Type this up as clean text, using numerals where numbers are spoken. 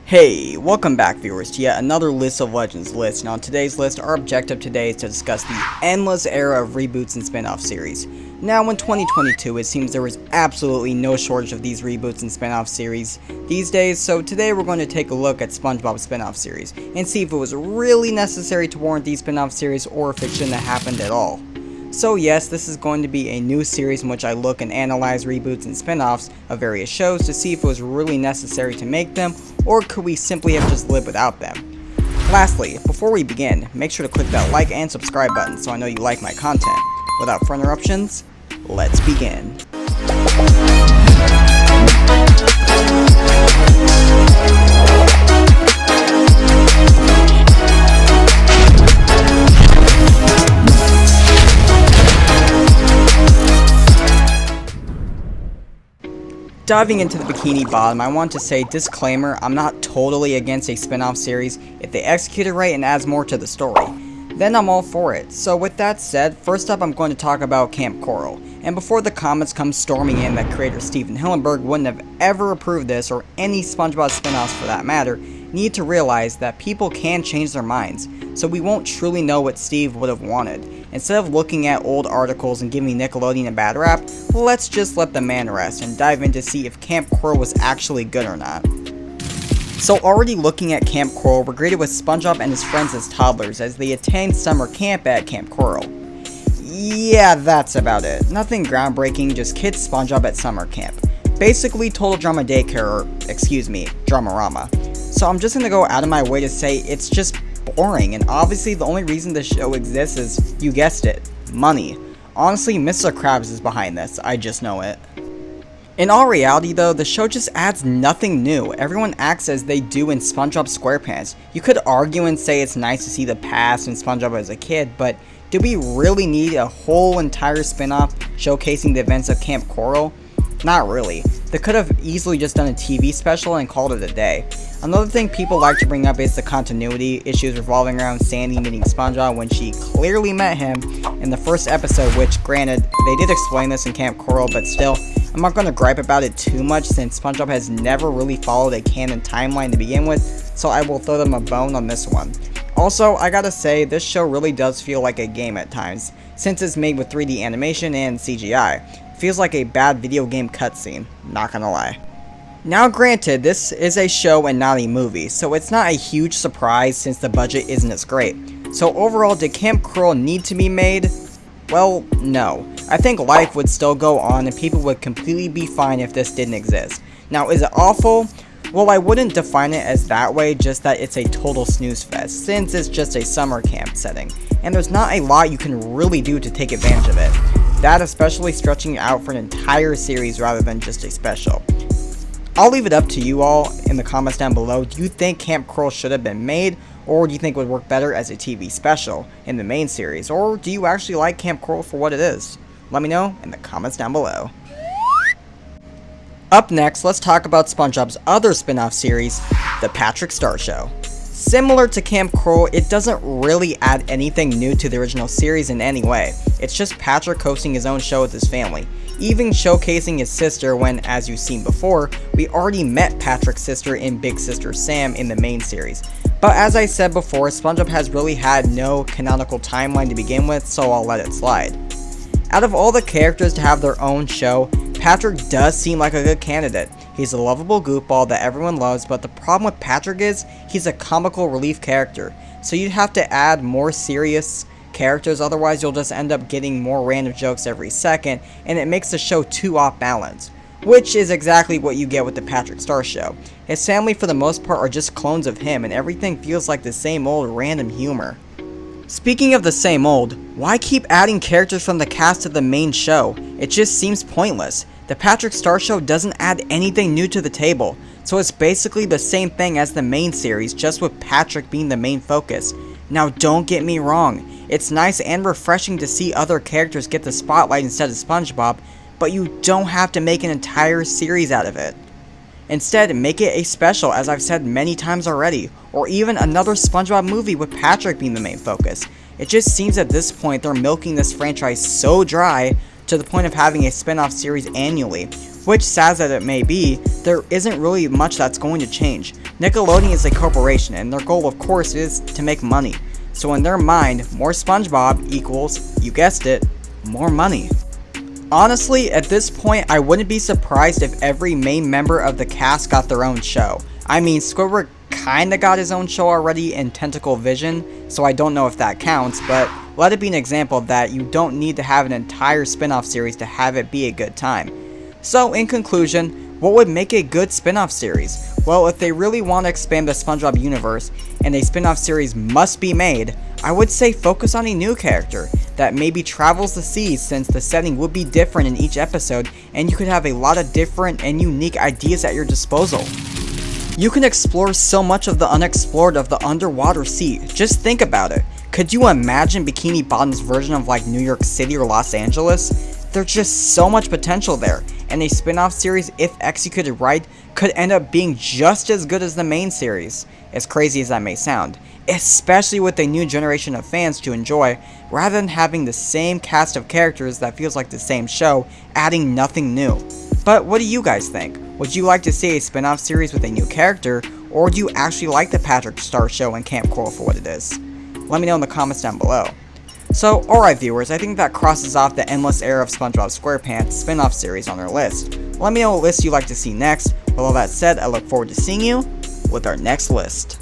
Hey, welcome back viewers to yet another List of Legends list. Now on today's list, our objective today is to discuss the endless era of reboots and spin-off series. Now in 2022, it seems there was absolutely no shortage of these reboots and spin-off series these days, so today we're going to take a look at SpongeBob spin-off series and see if it was really necessary to warrant these spin-off series or if it shouldn't have happened at all. So yes, this is going to be a new series in which I look and analyze reboots and spin-offs of various shows to see if it was really necessary to make them, or could we simply have just lived without them. Lastly, before we begin, make sure to click that like and subscribe button so I know you like my content. Without further interruptions, let's begin. Diving into the Bikini Bottom, I want to say disclaimer, I'm not totally against a spin-off series if they execute it right and adds more to the story. Then I'm all for it. So with that said, first up I'm going to talk about Kamp Koral. And before the comments come storming in that creator Steven Hillenburg wouldn't have ever approved this, or any SpongeBob spin-offs for that matter, need to realize that people can change their minds, so we won't truly know what Steve would have wanted. Instead of looking at old articles and giving Nickelodeon a bad rap, let's just let the man rest and dive in to see if Kamp Koral was actually good or not. So already looking at Kamp Koral, we're greeted with SpongeBob and his friends as toddlers as they attend summer camp at Kamp Koral. Yeah, that's about it. Nothing groundbreaking, just kids SpongeBob at summer camp. Basically Total Drama Daycare, or excuse me, Dramarama. So I'm just gonna go out of my way to say it's just boring, and obviously the only reason this show exists is, you guessed it, money. Honestly, Mr. Krabs is behind this, I just know it. In all reality though, the show just adds nothing new. Everyone acts as they do in SpongeBob SquarePants. You could argue and say it's nice to see the past and SpongeBob as a kid, but do we really need a whole entire spin-off showcasing the events of Kamp Koral? Not really. They could have easily just done a TV special and called it a day. Another thing people like to bring up is the continuity issues revolving around Sandy meeting SpongeBob when she clearly met him in the first episode, which granted, they did explain this in Kamp Koral, but still, I'm not going to gripe about it too much since SpongeBob has never really followed a canon timeline to begin with, so I will throw them a bone on this one. Also, I gotta say, this show really does feel like a game at times, since it's made with 3D animation and CGI. It feels like a bad video game cutscene, not gonna lie. Now granted, this is a show and not a movie, so it's not a huge surprise since the budget isn't as great. So overall, did Kamp Koral need to be made? Well, no. I think life would still go on and people would completely be fine if this didn't exist. Now, is it awful? Well, I wouldn't define it as that way, just that it's a total snooze fest, since it's just a summer camp setting, and there's not a lot you can really do to take advantage of it. That especially stretching it out for an entire series rather than just a special. I'll leave it up to you all in the comments down below. Do you think Kamp Koral should have been made, or do you think it would work better as a TV special in the main series, or do you actually like Kamp Koral for what it is? Let me know in the comments down below. Up next, let's talk about SpongeBob's other spin-off series, The Patrick Star Show. Similar to Kamp Koral, it doesn't really add anything new to the original series in any way. It's just Patrick hosting his own show with his family, even showcasing his sister when, as you've seen before, we already met Patrick's sister in Big Sister Sam in the main series. But as I said before, SpongeBob has really had no canonical timeline to begin with, so I'll let it slide. Out of all the characters to have their own show, Patrick does seem like a good candidate. He's a lovable goofball that everyone loves, but the problem with Patrick is he's a comical relief character, so you'd have to add more serious characters, otherwise you'll just end up getting more random jokes every second, and it makes the show too off balance, which is exactly what you get with the Patrick Star Show. His family for the most part are just clones of him, and everything feels like the same old random humor. Speaking of the same old, why keep adding characters from the cast to the main show? It just seems pointless. The Patrick Star Show doesn't add anything new to the table, so it's basically the same thing as the main series, just with Patrick being the main focus. Now don't get me wrong, it's nice and refreshing to see other characters get the spotlight instead of SpongeBob, but you don't have to make an entire series out of it. Instead, make it a special, as I've said many times already, or even another SpongeBob movie with Patrick being the main focus. It just seems at this point they're milking this franchise so dry, to the point of having a spin-off series annually, which, sad as it may be, there isn't really much that's going to change. Nickelodeon is a corporation, and their goal of course is to make money. So in their mind, more SpongeBob equals, you guessed it, more money. Honestly, at this point, I wouldn't be surprised if every main member of the cast got their own show. I mean, Squidward kinda got his own show already in Tentacle Vision, so I don't know if that counts, but let it be an example that you don't need to have an entire spin-off series to have it be a good time. So, in conclusion, what would make a good spin-off series? Well, if they really want to expand the SpongeBob universe, and a spin-off series must be made, I would say focus on a new character that maybe travels the seas, since the setting would be different in each episode, and you could have a lot of different and unique ideas at your disposal. You can explore so much of the unexplored of the underwater sea. Just think about it. Could you imagine Bikini Bottom's version of like New York City or Los Angeles? There's just so much potential there, and a spin-off series, if executed right, could end up being just as good as the main series, as crazy as that may sound, especially with a new generation of fans to enjoy, rather than having the same cast of characters that feels like the same show, adding nothing new. But what do you guys think? Would you like to see a spin-off series with a new character, or do you actually like the Patrick Star Show and Kamp Koral for what it is? Let me know in the comments down below. So, alright viewers, I think that crosses off the endless era of SpongeBob SquarePants spin-off series on our list. Let me know what list you'd like to see next. With all that said, I look forward to seeing you with our next list.